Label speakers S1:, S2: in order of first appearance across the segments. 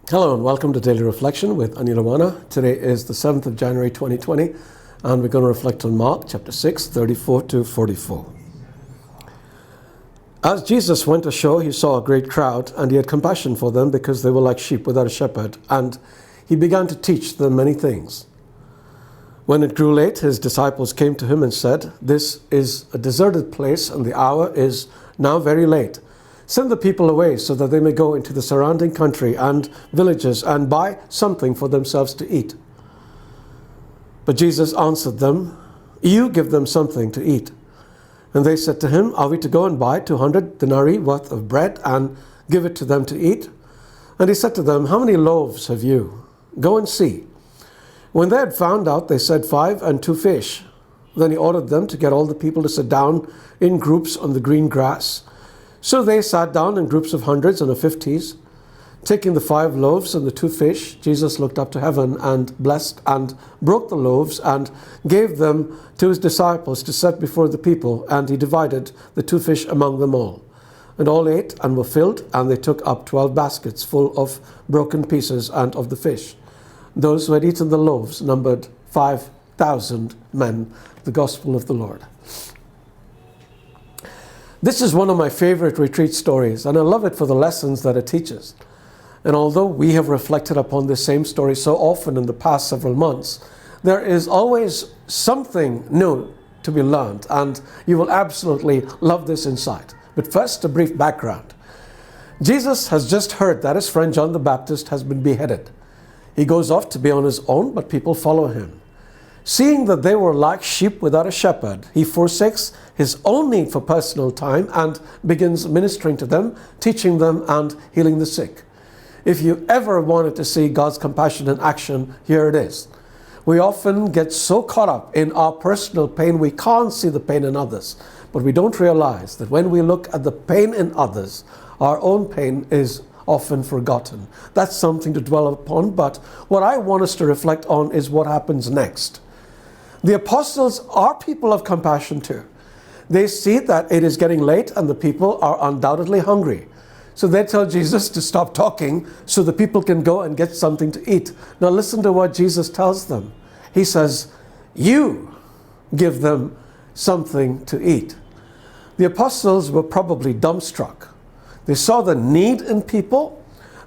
S1: Hello and welcome to Daily Reflection with Aneel Aranha. Today is the 7th of January 2020 and we're going to reflect on Mark chapter 6, 34 to 44. As Jesus went ashore, he saw a great crowd and he had compassion for them because they were like sheep without a shepherd, and he began to teach them many things. When it grew late, his disciples came to him and said, "This is a deserted place and the hour is now very late. Send the people away so that they may go into the surrounding country and villages and buy something for themselves to eat." But Jesus answered them, "You give them something to eat." And they said to him, "Are we to go and buy 200 denarii worth of bread and give it to them to eat?" And he said to them, "How many loaves have you? Go and see." When they had found out, they said, 5 and 2 fish. Then he ordered them to get all the people to sit down in groups on the green grass. So they sat down in groups of hundreds and of 50s. Taking the 5 loaves and the 2 fish, Jesus looked up to heaven and blessed and broke the loaves and gave them to his disciples to set before the people, and he divided the 2 fish among them all. And all ate and were filled, and they took up 12 baskets full of broken pieces and of the fish. Those who had eaten the loaves numbered 5,000 men. The Gospel of the Lord. This is one of my favorite retreat stories, and I love it for the lessons that it teaches. And although we have reflected upon this same story so often in the past several months, there is always something new to be learned, and you will absolutely love this insight. But first, a brief background. Jesus has just heard that his friend John the Baptist has been beheaded. He goes off to be on his own, but people follow him. Seeing that they were like sheep without a shepherd, he forsakes his own need for personal time and begins ministering to them, teaching them and healing the sick. If you ever wanted to see God's compassion in action, here it is. We often get so caught up in our personal pain, we can't see the pain in others. But we don't realize that when we look at the pain in others, our own pain is often forgotten. That's something to dwell upon, but what I want us to reflect on is what happens next. The apostles are people of compassion too. They see that it is getting late and the people are undoubtedly hungry. So they tell Jesus to stop talking so the people can go and get something to eat. Now listen to what Jesus tells them. He says, "You give them something to eat." The apostles were probably dumbstruck. They saw the need in people.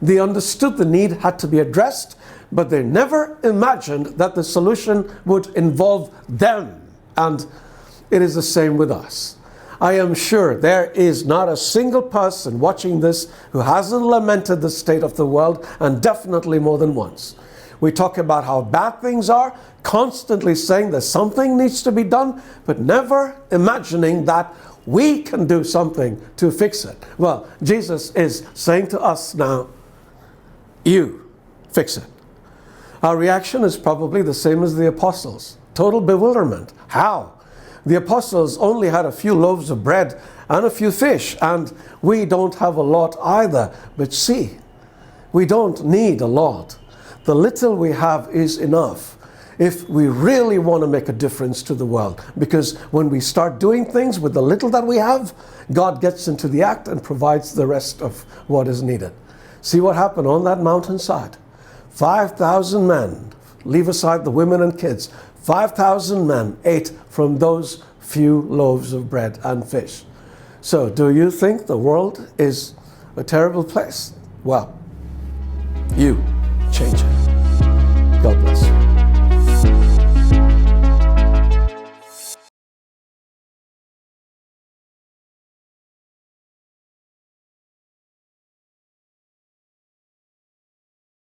S1: They understood the need had to be addressed, but they never imagined that the solution would involve them. And it is the same with us. I am sure there is not a single person watching this who hasn't lamented the state of the world, and definitely more than once. We talk about how bad things are, constantly saying that something needs to be done, but never imagining that we can do something to fix it. Well, Jesus is saying to us now, "You fix it." Our reaction is probably the same as the apostles. Total bewilderment. How? The apostles only had a few loaves of bread and a few fish, and we don't have a lot either. But see, we don't need a lot. The little we have is enough if we really want to make a difference to the world. Because when we start doing things with the little that we have, God gets into the act and provides the rest of what is needed. See what happened on that mountainside. 5,000 men, leave aside the women and kids, 5,000 men ate from those few loaves of bread and fish. So, do you think the world is a terrible place? Well, you change it. God bless you.